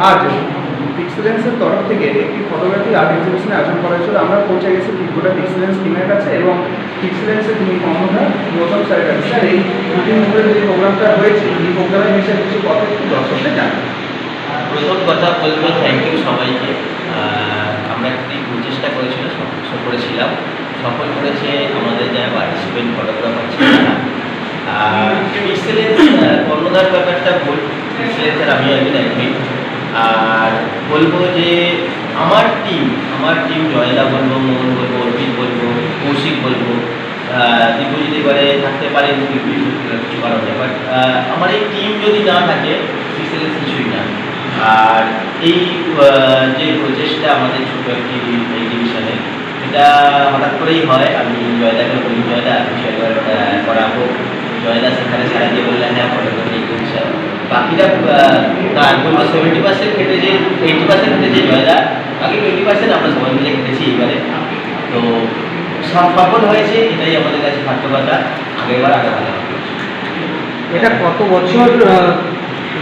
আজ পিক্সেলেন্সের তরফ থেকে একটি ফটোগ্রাফি আর্ট এক্সিবিশনে আয়োজন করা হয়েছিল। আমরা পৌঁছে গেছি গোটা পিক্সেলেন্স টিমের কাছে এবং পিক্সেলেন্সের তিনি কর্মধার গৌতম স্যারের কাছে। স্যার, এই দুদিন ধরে যে প্রোগ্রামটা হয়েছে, এই প্রোগ্রামের বিষয়ে কিছু কথা একটু দর্শকদের জানান। প্রথম কথা বলবো থ্যাংক ইউ সবাইকে। আমরা একটি প্রচেষ্টা করেছিলাম, সফল করেছে আমাদের যারা পার্টিসিপেন্ট ফটোগ্রাফার ছিল না। পিক্সেলেন্স কর্ণধার ব্যাপারটা পিক্সেলেন্সের আমি একজন অ্যাডমিন। আর বলবো যে আমার টিম জয়দা বলবো, মোহন বলবো, অর্পিত বলবো, কৌশিক বলবো, দীপু যদি এবারে থাকতে পারে কিছু কারণে, বাট আমার এই টিম যদি না থাকে পিক্সেলেন্স কিছুই না। আর এই যে প্রচেষ্টা আমাদের ছোটো একটি এক্সিবিশনে, এটা হঠাৎ করেই হয়। আমি জয়দাকে বলি, জয়দা কিছু একবার করাবো। জয়দা সেখানে সারা দিয়ে বললেন হ্যাঁ ফটোগ্রাফি এক্সিবিশন। বাকিটা তার বলবো 70% কেটেছে, 80% কেটেছে জয়দা, বাকি 20% আমরা সবাই মিলে কেটেছি এবারে। তো সফল হয়েছে, এটাই আমাদের কাছে সার্থকতা। আগেরবার আগে ভালো। এটা কত বছর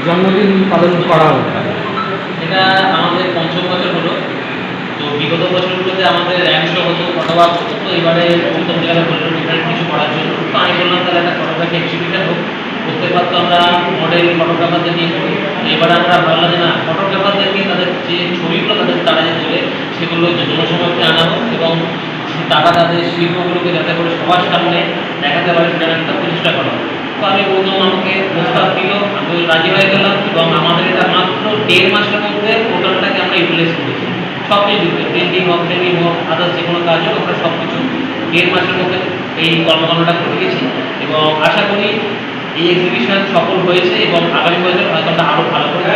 জন্মদিন পালন করা হলো? এটা আমাদের পঞ্চম বছর হলো। তো বিগত বছরগুলোতে আমাদের র্যাঙ্ক শো হতো, ফটোগ্রাফ হতো। তো এবারে প্রথম জায়গায় বললো ডিফারেন্ট কিছু করার জন্য। তো আমি বললাম তাহলে একটা ফটোগ্রাফি এক্সিবিশন হোক। করতে পারতো আমরা মডেল ফটোগ্রাফারদের নিয়ে করি। এবারে আমরা ভাবলাম যে না, ফটোগ্রাফারদেরকে তাদের যে ছবিগুলো তারা যে তোলে সেগুলো জনসমক্ষে আনা হোক এবং তারা তাদের শিল্পগুলোকে যাতে করে সবার সামনে দেখাতে পারে সেটার একটা প্রচেষ্টা করা। তো আমি বললাম, আমাকে প্রস্তাব দিল, আমি রাজি হয়ে গেলাম এবং আমাদের এটা মাত্র 1.5 মাসের মধ্যে পোর্টালটাকে আমরা ইউটিলাইজ করেছি। সব কিছু প্রিন্টিং হোক, ট্রেনিং হোক, আদার্স যে কোনো কাজ হোক, আমরা সব কিছু 1.5 মাসের মধ্যে এই কর্মকাণ্ডটা করে গেছি এবং আশা করি এই এক্সিবিশন সফল হয়েছে এবং আগামী বছর হয়তো আমরা আরও ভালো করে।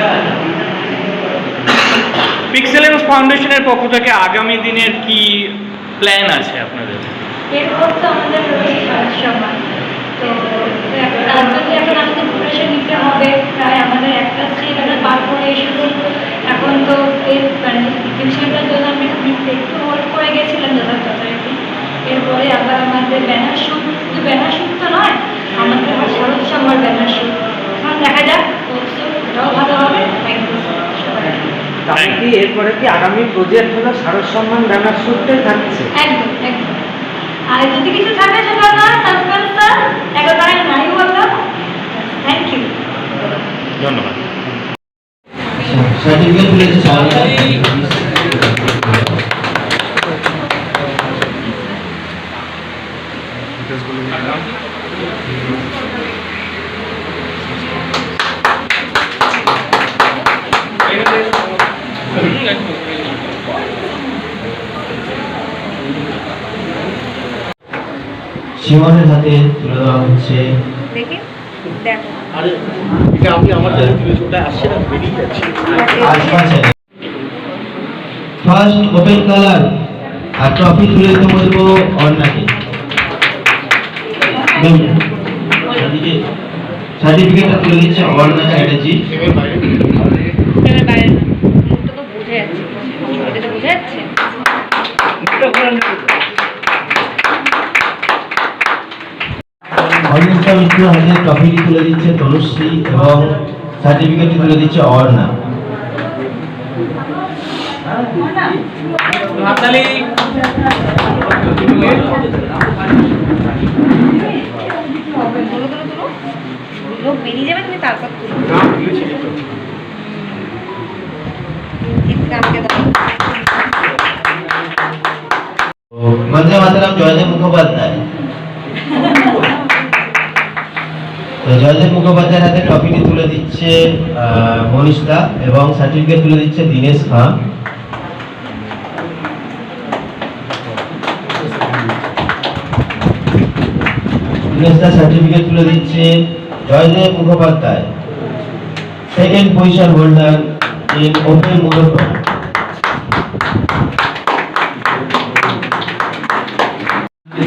পিক্সেলেন্স ফাউন্ডেশনের পক্ষ থেকে আগামী দিনের কি প্ল্যান আছে আপনাদের? এরপর তো আমাদের রয়েছে সমাজ, তো তার জন্য এখন আমাদের প্রিপারেশন নিতে হবে। প্রায় আমাদের একটা স্টেজ পার করে এসেছি। এখন তো এর মানে এক্সিবিশনটার জন্য আমি একটু হোল্ড করে গেছিলাম যথাযথি। এরপরে আবার আমাদের ব্যানার শ্যুট, শুধু ব্যানার শ্যুট তো নয়, আমাদের শারদ সম্মান ব্যানার শ্যুট। এখন দেখা যাক, এটাও ভালো হবে। থ্যাংক ইউ তাহলে কি এরপরে কি আগামী প্রজেক্ট হলো শারদ সম্মান ব্যানার শ্যুটটাই থাকছে? একদম একদম। আর যদি কিছু থাকে সেটা না সাসপেন্স একেবারে নাই বললাম। থ্যাংক ইউ, ধন্যবাদ। সার্টিফিকেট তুলেছে সীমানের হাতে তুলে দেওয়া হচ্ছে। ফার্স্ট ওপেন কালার আর ট্রফি তুলে দিতে বলবো অন্যকে। সার্টিফিকেটটা তুলে দিচ্ছে অর্ণা চ্যাটার্জি। অনিষ্টা মিত্র হাতে ট্রফিটি তুলে দিচ্ছে তনুশ্রী এবং সার্টিফিকেটটি তুলে দিচ্ছে অর্ণা। বেরিয়ে যাবে, তুমি তারপর বন্দে মাতরম জয়দেব মুখোপাধ্যায়। তো জয়দেব মুখোপাধ্যায়ের হাতে ট্রফিটি তুলে দিচ্ছে মনীষদা এবং সার্টিফিকেট তুলে দিচ্ছে দীনেশ খান। দীনেশদা সার্টিফিকেট তুলে দিচ্ছে Joydev Mukhopadhyay, second position holder in open monotone.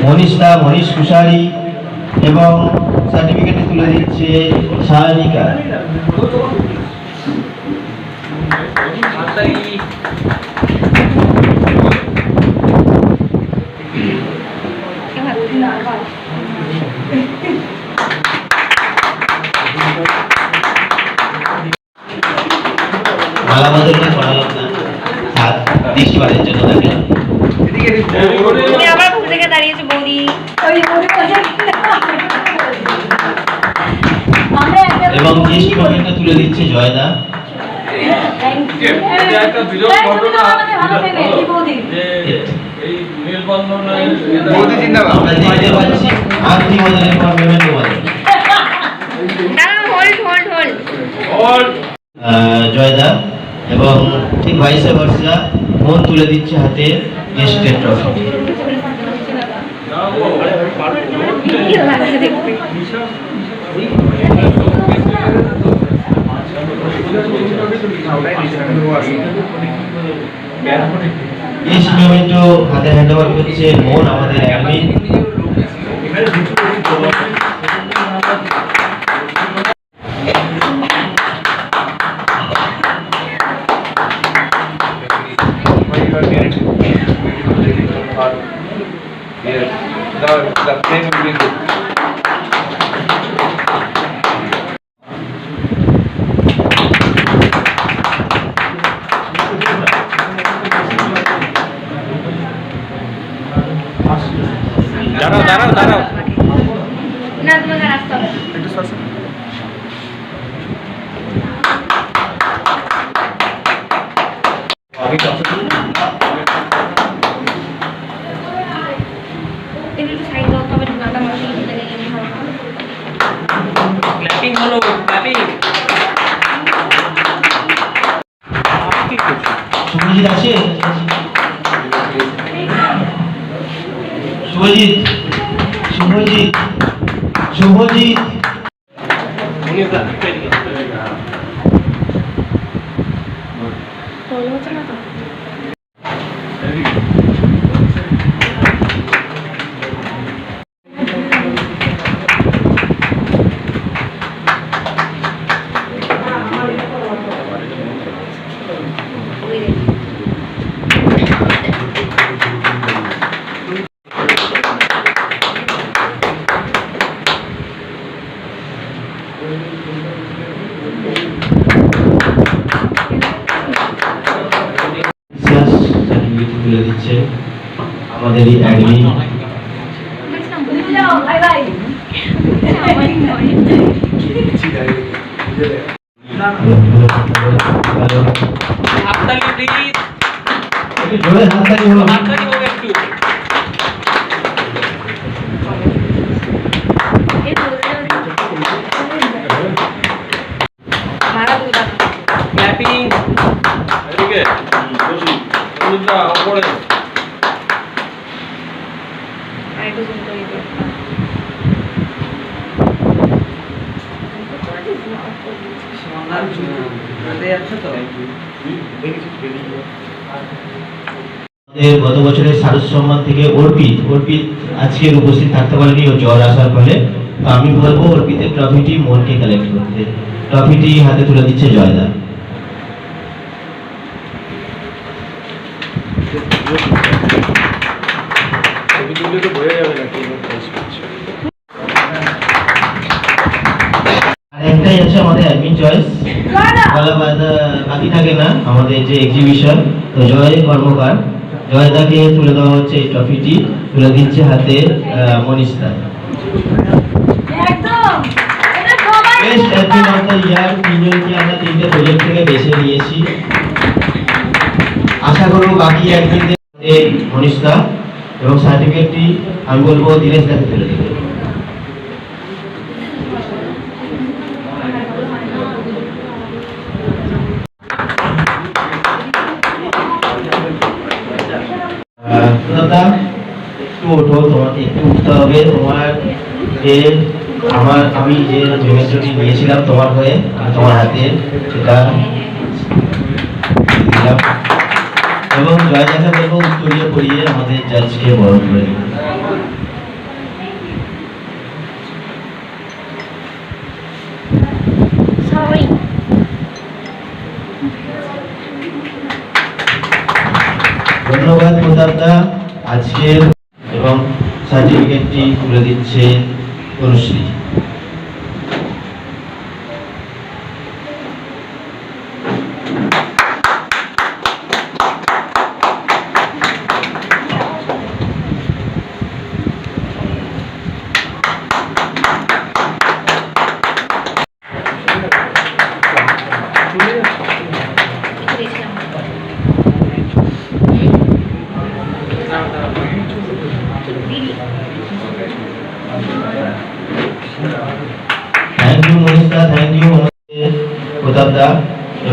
মনীষদা মনীষ কুশারি এবং সার্টিফিকেটে তুলে দিচ্ছে সায়নিকা। মালা বদলটা করালাম না, হাত দৃষ্টিবাদের জন্য রাখলাম। এদিকে তুমি আবার ঘুরে থেকে দাঁড়িয়েছো বৌদি এবং জ্যেষ্ঠ প্রবীণটা তুলে দিচ্ছে জয়দা। বৌদি জিন্দাবাদ। আমরা দেখতে পাচ্ছি আরতি বদলের পর মেমেন্টো বদল। জয়দা এবং ঠিক ভাইসে বর্ষা মন তুলে দিচ্ছে হাতে টেস্টের ট্রফি। টেস্ট মেমেন্টো হাতে হ্যান্ড ওভার করছে মন, আমাদের admin. The flame will be good. দাঁড়াও না তোমাকে রাস্তা হবে একটু সসে একটু সাইড দাও তবে গাটা মাসি থেকে গেলে ভালো ক্ল্যাপিং হলো, ক্ল্যাপিং। শুভজিৎ আছে? শুভজিৎ, শুভজিৎ, শুভজিৎ। বলো হচ্ছে না তো সার্টিফিকেট তুলে দিচ্ছে আমাদের এই অ্যাডমিন। যাও বাই বাই হাততালি প্লিজ, একটু জোরে হাততালি হলো। হাততালি হোক একটু। ক্ল্যাপিং। এদিকে বসি অনুজা উপরে আমাদের গত বছরের শারদ সম্মান থেকে অর্পিত আজকের উপস্থিত থাকতে পারেনি, ও জ্বর আসার ফলে। তো আমি বলবো অর্পিতের ট্রফিটি মনকে কালেক্ট করতে। ট্রফিটি হাতে তুলে দিচ্ছে জয়দা। ছবি তুললে তো বোঝা যাবে না কি পোস্ট করছে। আর একটাই আছে আমাদের অ্যাডমিন চয়েস, বলা বাকি থাকে না আমাদের যে এক্সিবিশন। তো জয় কর্মকার, জয়দাকে তুলে দেওয়া হচ্ছে এই ট্রফিটি, তুলে দিচ্ছে হাতে মনীষদা। একদম এটা সবাই best admin of the year তিনজনকে আমরা তিনটে প্রজেক্ট থেকে বেছে নিয়েছি। আশা করবো বাকি অ্যাডমিনদের মনীষদা, এবং সার্টিফিকেটটি আমি বলবো দীনেশ দাকে তুলে দেবে। দাদা একটু ওঠো, তোমাকে একটু উঠতে হবে। তোমার যে আমি যে মেমেন্টোটি নিয়েছিলাম তোমার হয়ে, আমি তোমার হাতে সেটা দিলাম, এবং জয় দেখা বলবো উত্তরীয় পড়িয়ে আমাদের জাজকে বরণ করে দিলাম। সরি ধন্যবাদ প্রতাপদা আজকের, এবং সার্টিফিকেটটি তুলে দিচ্ছে তনুশ্রী।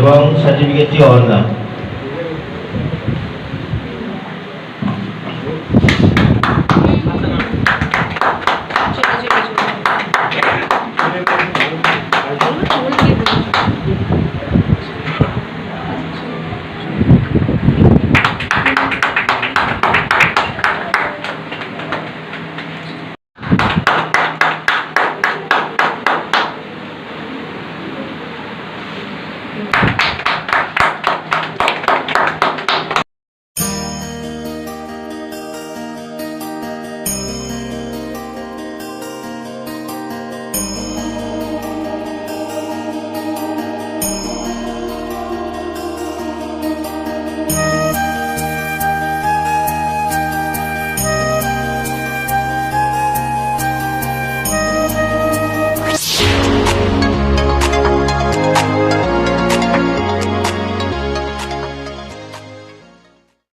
এবং সার্টিফিকেটটি অর্ণা।